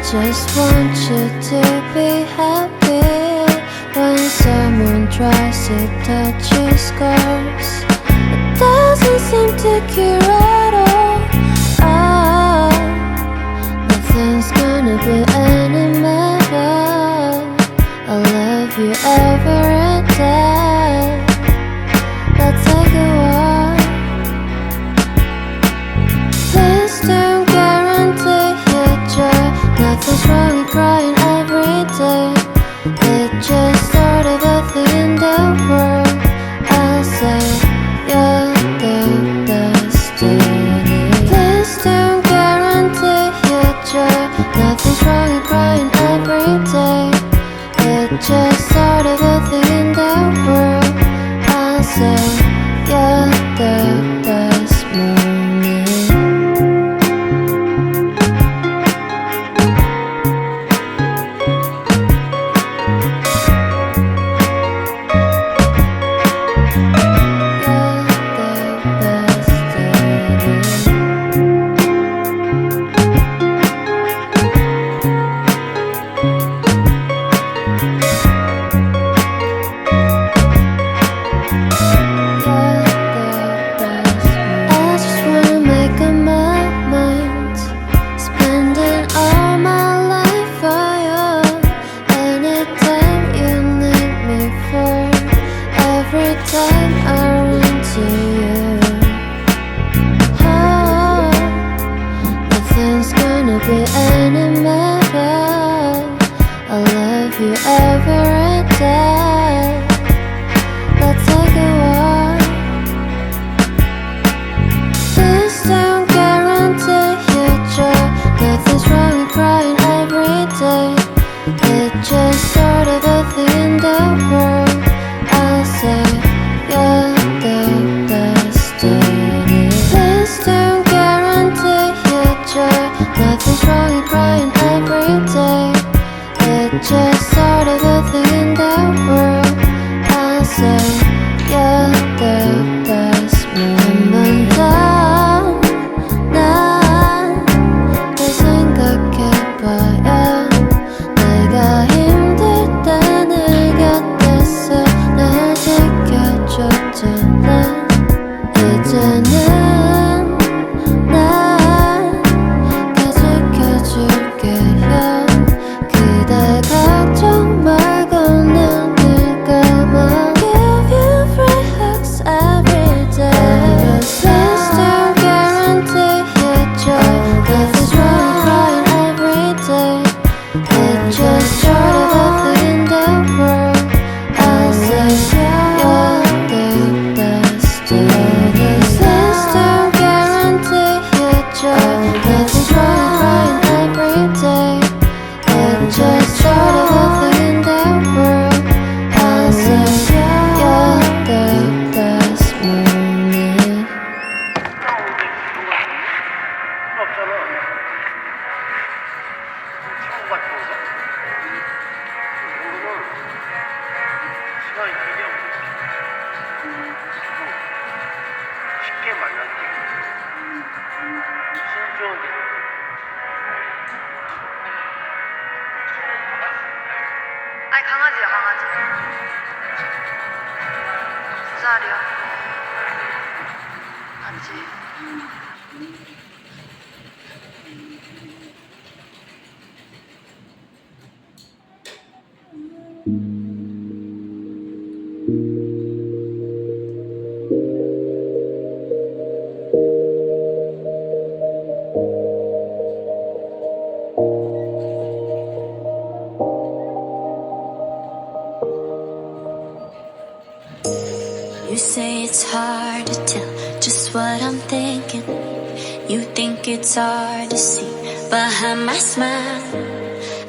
Just want you to be happy. When someone tries to touch your scars, it doesn't seem to cure at all. Nothing's gonna be any better. I'll love you every day. Let's take a walk. Please don't guarantee your joy. Nothing's wrong with crying every day. It just started a thing in the world. I'll say you're the destiny. Please don't guarantee your joy. Nothing's wrong with crying every day. It just started a thing in the world. I'll say you're the best morning. Just sort of a thing in the world. I'll say you're the best moment. 난 생각해봐야 내가 힘들 때 내 곁에서 날 지켜줬잖아. 이제는 날 다 지켜줄게요. 걱정 말고 눈을 감아. Give you free hugs every day. Please don't guarantee your joy. Nothing's wrong with crying every day. It just started a thing in the world. I'll say you're the destiny. Please don't guarantee your joy. Nothing's wrong with crying every day. It just started a thing in the world. I'll say you're the best morning. 쉽게 만나는 게 신중하게. 아니 강아지야 강아지. 두 살이야. 맞지? You say it's hard to tell just what I'm thinking. You think it's hard to see behind my smile.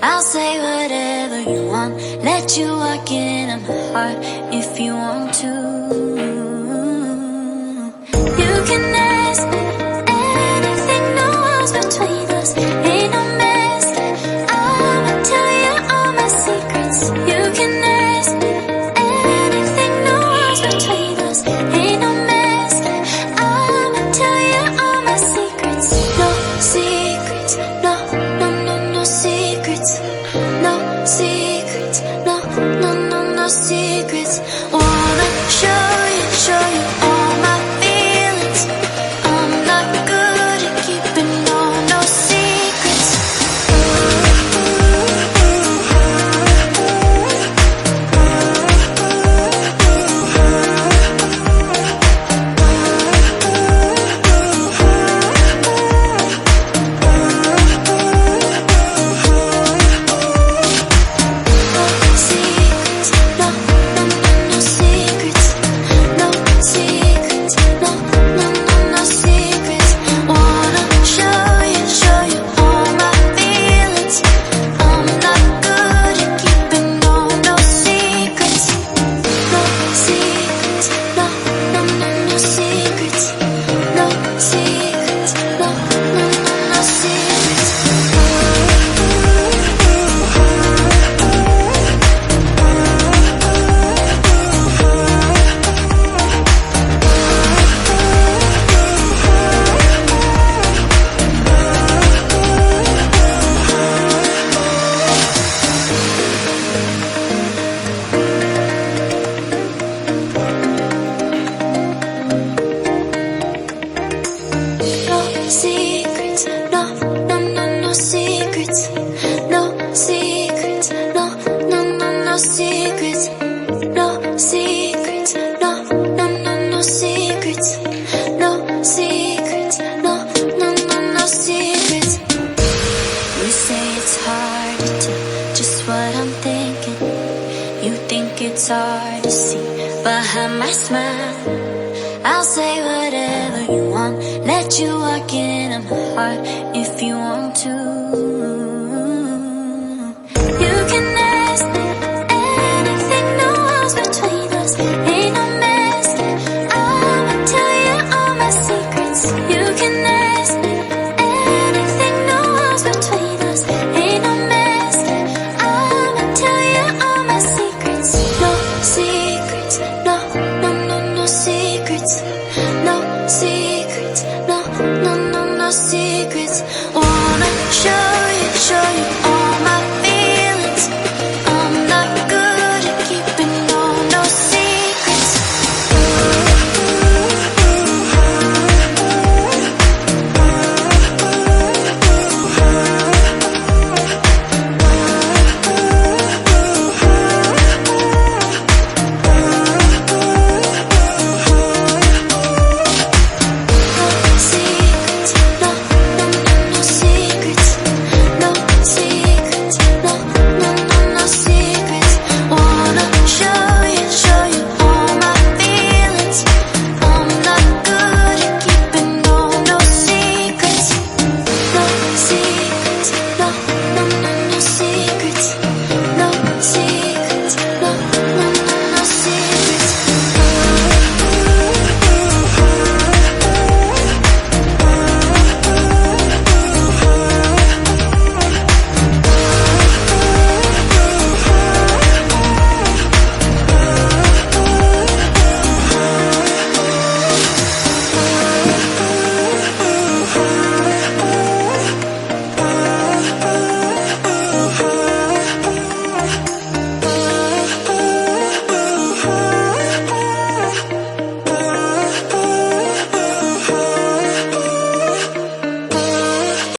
I'll say whatever you want, let you walk into my heart if you want to. You can ask me anything, no walls between us, ain't no mess. I'ma tell you all my secrets. You can ask me anything, no walls between us, ain't no mess. I'ma tell you all my secrets. No secrets, no, no, no, no secrets. No secrets, no, no, no, no secrets. Wanna show you all my feelings. I'm not good at keeping no secrets. It's hard to see behind my smile. I'll say whatever you want, let you walk into my heart if you want to.